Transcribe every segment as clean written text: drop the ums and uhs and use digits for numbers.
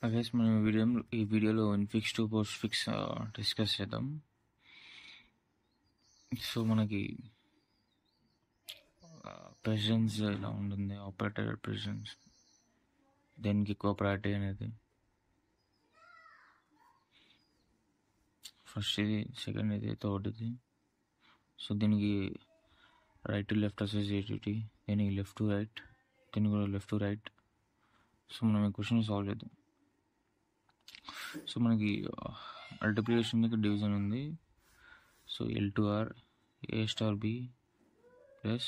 Guys మనం ఈ వీడియోలో infix to post fix discuss చేద్దాం. సో మనకి ప్రెసిడెన్స్ ఇలా ఉంటుంది, ఆపరేటర్ ప్రెసిడెన్స్, దేనికి ఎక్కువ ప్రయారిటీ అనేది. ఫస్ట్ ఇది, సెకండ్ ఇది, థర్డ్ ఇది. సో దీనికి రైట్ టు లెఫ్ట్ అసోసియేటివిటీ, దీనికి లెఫ్ట్ టు రైట్, దీనికి కూడా లెఫ్ట్ టు రైట్. సో మనం ఈ క్వశ్చన్ సాల్వ్ చేద్దాం. సో మనకి మల్టిప్లికేషన్ మీద డివిజన్ ఉంది. So L2R A star B plus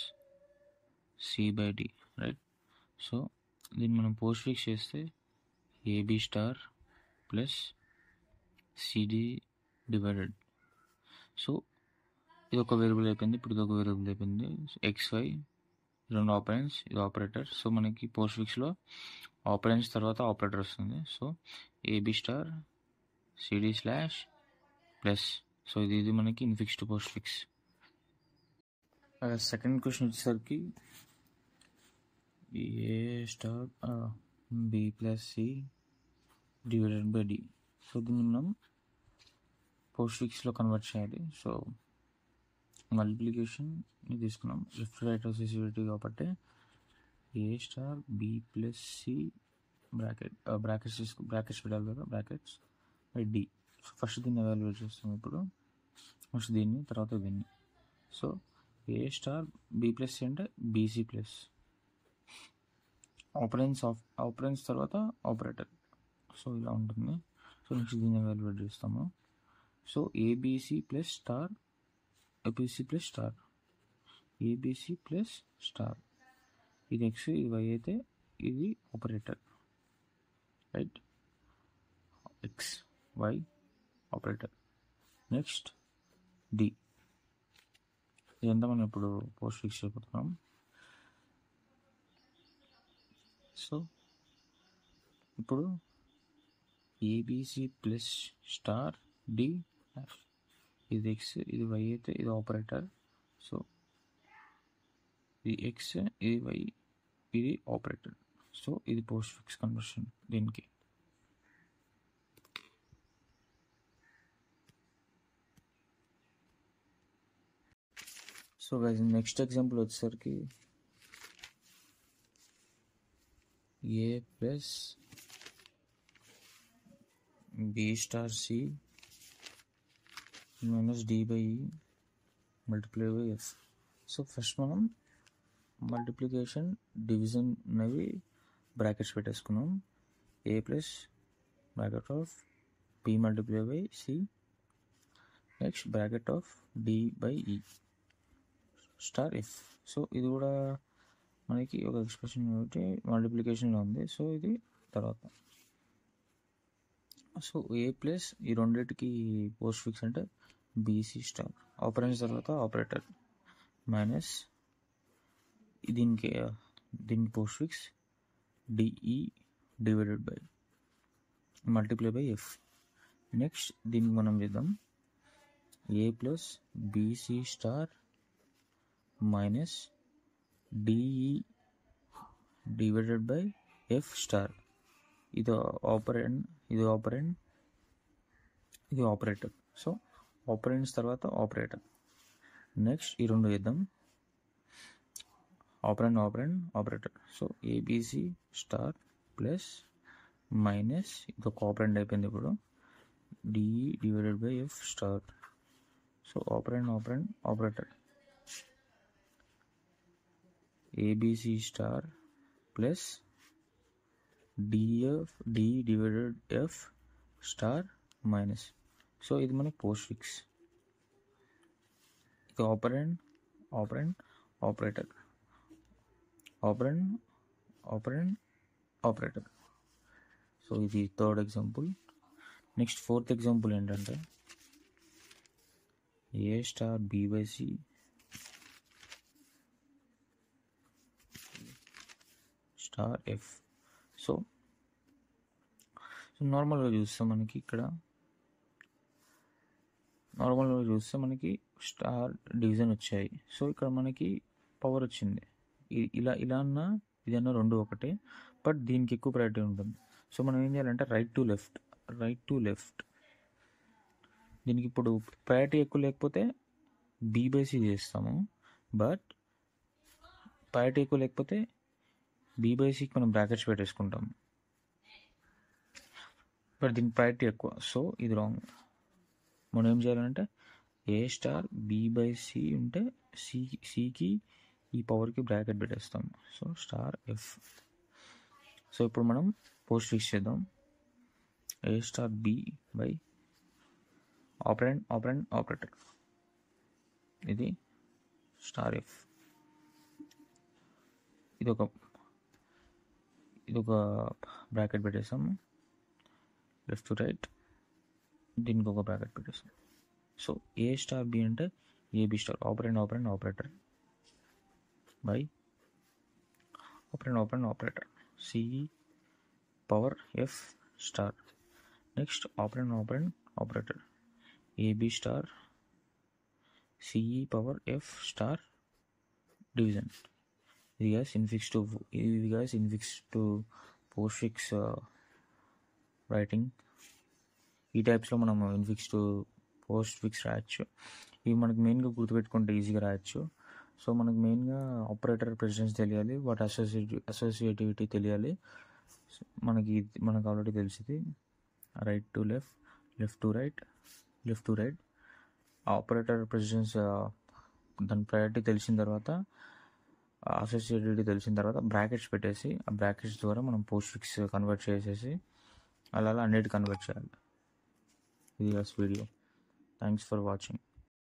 C by D, right. So దీన్ని మనం పోస్ట్ ఫిక్స్ చేస్తే AB star plus CD divided. So ఇది ఒక వేరియబుల్ అయిపోయింది, ఇప్పుడు ఇది ఒక వేరియబుల్ అయిపోయింది. XY రెండు ఆపరెంట్స్, ఇది ఆపరేటర్. సో మనకి పోస్ట్ ఫిక్స్లో ఆపరెంట్స్ తర్వాత ఆపరేటర్ వస్తుంది. So AB star CD slash plus. So ఇది మనకి infix to post fix. Second question వచ్చేసరికి A star B plus C divided by D. So దీన్ని మనం పోస్ట్ ఫిక్స్లో కన్వర్ట్ చేయాలి. సో మల్టిప్లికేషన్ తీసుకున్నాం, లెఫ్ట్ రైట్ అసోసియేటివ్ కాబట్టి A star B plus C brackets పెట్టాలి కదా, brackets by D. So first దీన్ని evaluate చేస్తాం. ఇప్పుడు ఫస్ట్ దీన్ని, తర్వాత దీన్ని. So A star B plus C అంటే BC ప్లస్ ఆపరెంట్స్ తర్వాత ఆపరేటర్. సో ఇలా ఉంటుంది. సో నెక్స్ట్ దీన్ని ఎవాల్యుయేట్ చేస్తాము. So ABC plus star, ABC plus star, ABC plus star. ఇది X, ఇది Y అయితే ఇది operator, right. XY operator. Next D. ఇదంతా మనం ఇప్పుడు పోస్ట్ ఫిక్స్ చేయబోతున్నాం. సో ఇప్పుడు ABC ప్లస్ స్టార్ D, ఇది X, ఇది Y అయితే ఇది ఆపరేటర్. సో ఇది X, ఇది Y, ఇది ఆపరేటర్. సో ఇది పోస్ట్ ఫిక్స్ కన్వర్షన్ దీనికి. సో గైస్ నెక్స్ట్ ఎగ్జాంపుల్ వచ్చేసరికి A plus B star C minus D by E multiply by F. So first మనం మల్టిప్లికేషన్, డివిజన్ అనేవి బ్రాకెట్స్ పెట్టేసుకున్నాం. A plus bracket of B multiply by C, next bracket of D by E star F. So ఇది కూడా మనకి ఒక expression ఒకటి మల్టిప్లికేషన్లో ఉంది. So ఇది తర్వాత. సో A ప్లస్ ఈ రెండింటికి పోస్ట్ ఫిక్స్ అంటే BC స్టార్, ఆపరెంట్స్ తర్వాత ఆపరేటర్, మైనస్ దీనికి post fix DE divided by multiply by F. Next దీనికి మనం చేద్దాం A plus BC star minus DE divided by F star. ఇది ఆపరెంట్, ఇది ఆపరెంట్, ఇది ఆపరేటర్. సో ఆపరెంట్స్ తర్వాత ఆపరేటర్. నెక్స్ట్ ఈ రెండు చేద్దాం, operant operand operator. So ABC star plus minus ఇది ఒక ఆపరెంట్ అయిపోయింది ఇప్పుడు, DE divided by F star. So operant operand operator. ABC star plus D divided F star minus. So ఇది మనకి పోస్ట్ ఫిక్స్. ఇది operand operand operator, operand operand operator. So ఇది third example. Next fourth example ఏంటంటే A star B by C star F. So నార్మల్గా చూస్తే మనకి ఇక్కడ star division వచ్చాయి. సో ఇక్కడ మనకి పవర్ వచ్చింది. ఇలా అన్నా ఇదన్నా రెండు ఒకటే, బట్ దీనికి ఎక్కువ ప్రయారిటీ ఉంటుంది. సో మనం ఏం చేయాలంటే రైట్ టు లెఫ్ట్. దీనికి ఇప్పుడు ప్రయారిటీ ఎక్కువ లేకపోతే B/C చేస్తాము, బట్ ప్రయారిటీ ఎక్కువ లేకపోతే B/Cకి మనం బ్రాకెట్స్ పెట్టేసుకుంటాము. బట్ దీనికి ప్రయారిటీ ఎక్కువ, సో ఇది రాంగ్. మనం ఏం చేయాలంటే A* B/C ఉంటే సికి ఈ పవర్కి బ్రాకెట్ పెట్టేస్తాం. So *F. సో ఇప్పుడు మనం పోస్ట్ ఫిక్స్ చేద్దాం. A* B by operator. ఇది *F. ఇదొక బ్రాకెట్ పెట్టేస్తాము, లెఫ్ట్ టు రైట్. దీనికి ఒక బ్రాకెట్ పెట్టేస్తాం. సో A* B అంటే AB* operator by operator CE power F star. Next operator AB* CE power F star division. ఇది guys infix to post fix writing. ఈ టైప్స్లో మనం infix to post fix రాయొచ్చు. ఇవి మనకు మెయిన్గా గుర్తుపెట్టుకుంటే ఈజీగా రాయొచ్చు. సో మనకు మెయిన్గా ఆపరేటర్ ప్రెసిడెన్స్ తెలియాలి, వాటి అసోసియేటివిటీ తెలియాలి. మనకు ఆల్రెడీ తెలిసింది right to left to right. Operator precedence దాని ప్రయారిటీ తెలిసిన తర్వాత, అసోసియేటివిటీ తెలిసిన తర్వాత బ్రాకెట్స్ పెట్టేసి, ఆ బ్రాకెట్స్ ద్వారా మనం పోస్ట్ ఫిక్స్ కన్వర్ట్ చేసేసి అలా అన్నిటి కన్వర్ట్ చేయాలి. ఇది వీడియో. Thanks for watching.